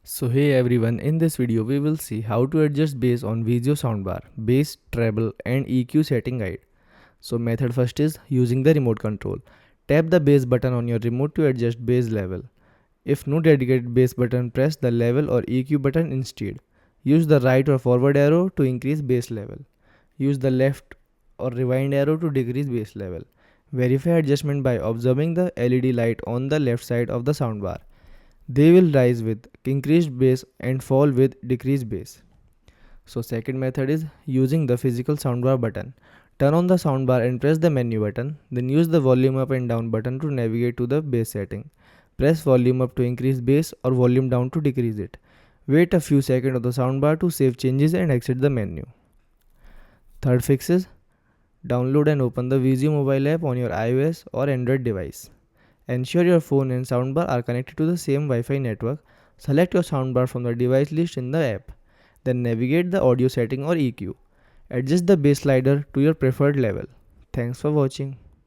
So hey everyone, in this video we will see how to adjust bass on Vizio Soundbar, bass, treble and EQ setting guide. So method first is using the remote control. Tap the bass button on your remote to adjust bass level. If no dedicated bass button, press the level or EQ button instead. Use the right or forward arrow to increase bass level. Use the left or rewind arrow to decrease bass level. Verify adjustment by observing the LED light on the left side of the soundbar. They will rise with increased bass and fall with decreased bass. So second method is using the physical soundbar button. Turn on the soundbar and press the menu button. Then use the volume up and down button to navigate to the bass setting. Press volume up to increase bass or volume down to decrease it. Wait a few seconds on the soundbar to save changes and exit the menu. Third fix is download and open the Vizio mobile app on your iOS or Android device. Ensure your phone and soundbar are connected to the same Wi-Fi network. Select your soundbar from the device list in the app. Then navigate the audio setting or EQ. Adjust the bass slider to your preferred level. Thanks for watching.